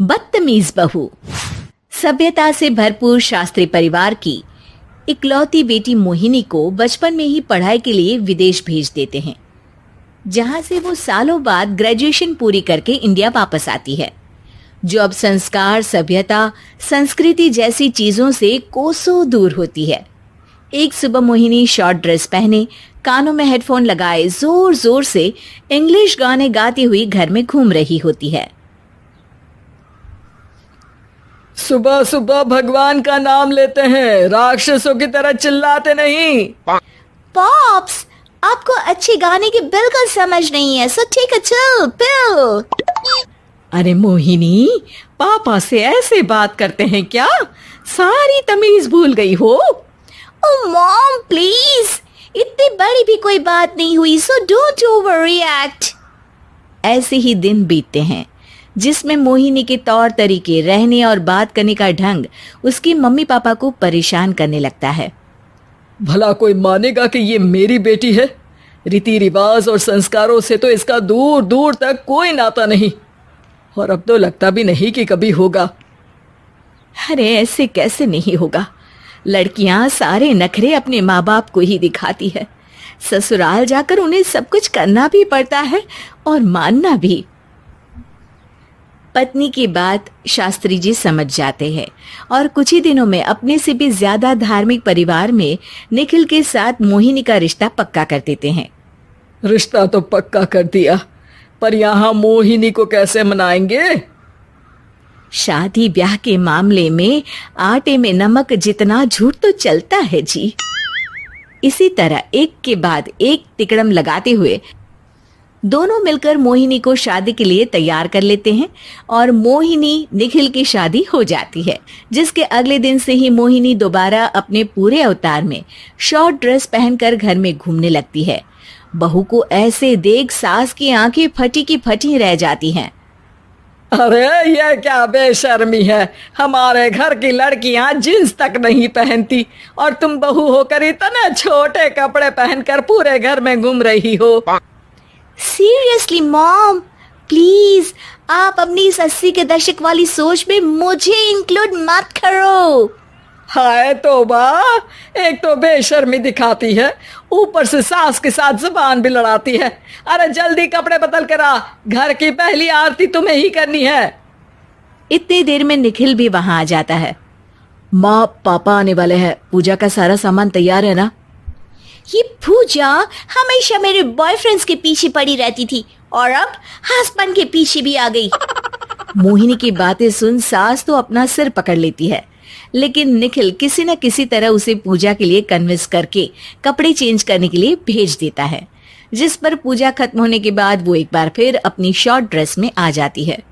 बदतमीज बहू। सभ्यता से भरपूर शास्त्री परिवार की इकलौती बेटी मोहिनी को बचपन में ही पढ़ाई के लिए विदेश भेज देते हैं, जहां से वो सालों बाद ग्रेजुएशन पूरी करके इंडिया वापस आती है, जो अब संस्कार, सभ्यता, संस्कृति जैसी चीजों से कोसों दूर होती है। एक सुबह मोहिनी शॉर्ट ड्रेस पहने, कानों में हेडफोन लगाए जोर जोर से इंग्लिश गाने गाती हुई घर में घूम रही होती है। सुबह सुबह भगवान का नाम लेते हैं, राक्षसों की तरह चिल्लाते नहीं। पॉप्स, आपको अच्छे गाने की बिल्कुल समझ नहीं है, सो ठीक है, चिल पिल। अरे मोहिनी, पापा से ऐसे बात करते हैं क्या? सारी तमीज भूल गई हो। ओह मॉम प्लीज, इतनी बड़ी भी कोई बात नहीं हुई, सो डोंट ओवर रिएक्ट। ऐसे ही दिन बीतते हैं जिसमें मोहिनी के तौर तरीके, रहने और बात करने का ढंग उसकी मम्मी पापा को परेशान करने लगता है। भला कोई मानेगा कि ये मेरी बेटी है? रीति रिवाज और संस्कारों से तो इसका दूर दूर तक कोई नाता नहीं, और अब तो लगता भी नहीं कि कभी होगा। अरे ऐसे कैसे नहीं होगा? लड़कियां सारे नखरे अपने माँ बाप को ही दिखाती है। ससुराल जाकर उन्हें सब कुछ करना भी पड़ता है और मानना भी। पत्नी की बात शास्त्री जी समझ जाते हैं और कुछ ही दिनों में अपने से भी ज्यादा धार्मिक परिवार में निखिल के साथ मोहिनी का रिश्ता पक्का कर देते हैं। रिश्ता तो पक्का कर दिया, पर यहाँ मोहिनी को कैसे मनाएंगे? शादी ब्याह के मामले में आटे में नमक जितना झूठ तो चलता है जी। इसी तरह एक के बाद एक तिकड़म लगाते हुए दोनों मिलकर मोहिनी को शादी के लिए तैयार कर लेते हैं और मोहिनी निखिल की शादी हो जाती है, जिसके अगले दिन से ही मोहिनी दोबारा अपने पूरे अवतार में शॉर्ट ड्रेस पहनकर घर में घूमने लगती है। बहू को ऐसे देख सास की आंखें फटी की फटी रह जाती हैं। अरे ये क्या बेशर्मी है, हमारे घर की लड़कियां जींस तक नहीं पहनती और तुम बहू होकर इतने छोटे कपड़े पहनकर पूरे घर में घूम रही हो। सीरियसली मॉम, प्लीज आप अपनी इस 80 के दशक वाली सोच में मुझे इंक्लूड मत करो। हाय तौबा, एक तो बेशर्मी दिखाती है, ऊपर से सास के साथ जुबान भी लड़ाती है। अरे जल्दी कपड़े बदल कर आ, घर की पहली आरती तुम्हें ही करनी है। इतनी देर में निखिल भी वहां आ जाता है। माँ पापा आने वाले हैं, पूजा का सारा सामान तैयार है ना? ये पूजा हमेशा मेरे बॉयफ्रेंड्स के पीछे पड़ी रहती थी और अब हस्बैंड के पीछे भी आ गई। मोहिनी की बातें सुन सास तो अपना सिर पकड़ लेती है, लेकिन निखिल किसी न किसी तरह उसे पूजा के लिए कन्विंस करके कपड़े चेंज करने के लिए भेज देता है, जिस पर पूजा खत्म होने के बाद वो एक बार फिर अपनी शॉर्ट ड्रेस में आ जाती है।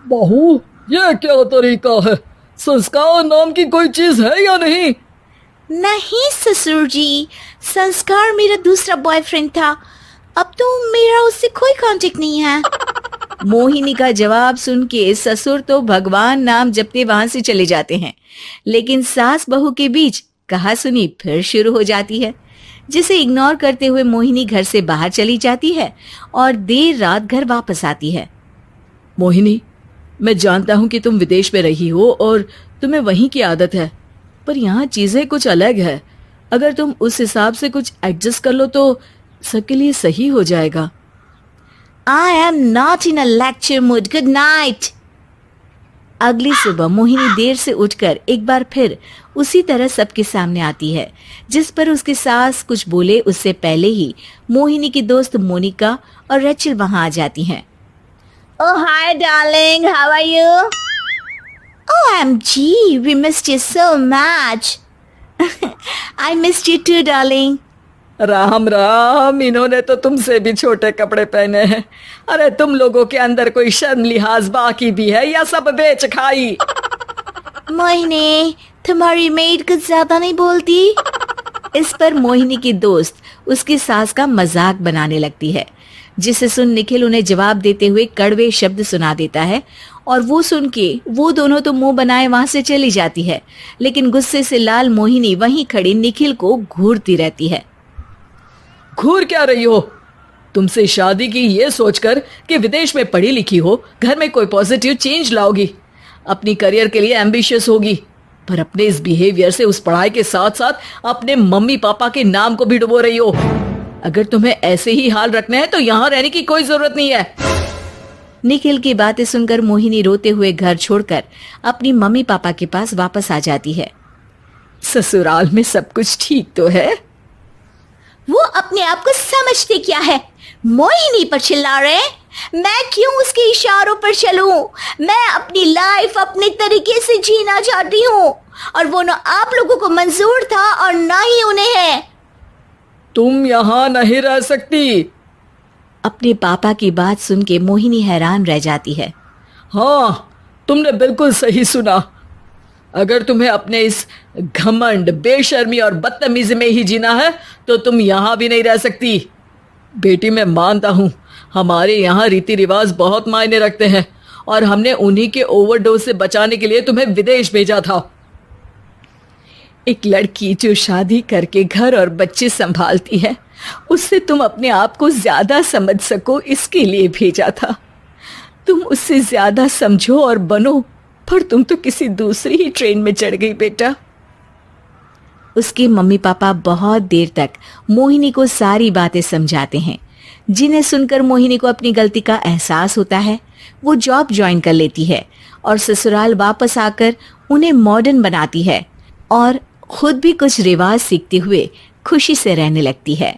बहू, ये क्या तरीका है? संस्कार नाम की कोई चीज है या नहीं? नहीं ससुर जी, संस्कार मेरा दूसरा बॉयफ्रेंड था, अब तो मेरा उससे कोई कांटेक्ट नहीं है। मोहिनी का जवाब सुन के ससुर तो भगवान नाम जपते वहां से चले जाते हैं, लेकिन सास बहू के बीच कहासुनी फिर शुरू हो जाती है, जिसे इग्नोर करते हुए मोहिनी घर से बाहर चली जाती है और देर रात घर वापस आती है। मोहिनी, मैं जानता हूँ कि तुम विदेश में रही हो और तुम्हें वहीं की आदत है, पर यहाँ चीजें कुछ अलग है। अगर तुम उस हिसाब से कुछ एडजस्ट कर लो तो सबके लिए सही हो जाएगा। I am not in a lecture mood. Good night. अगली सुबह मोहिनी देर से उठकर एक बार फिर उसी तरह सबके सामने आती है, जिस पर उसकी सास कुछ बोले उससे पहले ही मोहिनी की दोस्त मोनिका और रचिल वहां आ जाती हैं। Oh hi darling, how are you? OMG, we missed you so much. I missed you too darling. Ram Ram, इन्होंने तो तुमसे भी छोटे कपड़े पहने हैं। अरे तुम लोगों के अंदर कोई शर्म लिहाज बाकी भी है या सब बेच खाई? मोहिनी, तुम्हारी मेड कुछ ज्यादा नहीं बोलती? इस पर मोहिनी की दोस्त उसकी सास का मजाक बनाने लगती है, जिसे सुन निखिल उन्हें जवाब देते हुए कड़वे शब्द सुना देता है और वो सुन के वो दोनों तो मुंह बनाए वहां से चली जाती है, लेकिन गुस्से से लाल मोहिनी वहीं खड़ी निखिल को घूरती रहती है। घूर क्या रही हो? तुमसे शादी की ये सोचकर कि विदेश में पढ़ी लिखी हो, घर में कोई पॉजिटिव चेंज लाओगी, अपनी करियर के लिए एम्बिशियस होगी, पर अपने इस बिहेवियर से उस पढ़ाई के साथ साथ अपने मम्मी पापा के नाम को भी डुबो रही हो। अगर तुम्हें ऐसे ही हाल रखना है तो यहाँ रहने की कोई जरूरत नहीं है। निखिल की बातें सुनकर मोहिनी रोते हुए घर छोड़कर अपनी मम्मी पापा के पास वापस आ जाती है। ससुराल में सब कुछ ठीक तो है? वो अपने आप को समझते क्या है? मोहिनी पर चिल्ला रहे हैं? मैं क्यों उसके इशारों पर चलूं? मैं अपनी लाइफ अपने तरीके से जीना चाहती हूँ और वो ना आप लोगों को मंजूर था और ना ही उन्हें है। तुम यहाँ नहीं रह सकती। अपने पापा की बात सुन के मोहिनी हैरान रह जाती है। हाँ, तुमने बिल्कुल सही सुना। अगर तुम्हें अपने इस घमंड, बेशर्मी और बदतमीजी में ही जीना है तो तुम यहाँ भी नहीं रह सकती। बेटी, मैं मानता हूँ हमारे यहाँ रीति रिवाज बहुत मायने रखते हैं और हमने उन्हीं के ओवरडोज से बचाने के लिए तुम्हें विदेश भेजा था। एक लड़की जो शादी करके घर और बच्चे संभालती है, उससे तुम अपने आप को ज्यादा समझ सको इसके लिए भेजा था। तुम उससे ज्यादा समझो और बनो, पर तुम तो किसी दूसरी ही ट्रेन में चढ़ गई बेटा। उसके मम्मी पापा बहुत देर तक मोहिनी को सारी बातें समझाते हैं, जिन्हें सुनकर मोहिनी को अपनी गलती का एहसास होता है। वो जॉब ज्वाइन कर लेती है और ससुराल वापस आकर उन्हें मॉडर्न बनाती है और खुद भी कुछ रिवाज सीखते हुए खुशी से रहने लगती है।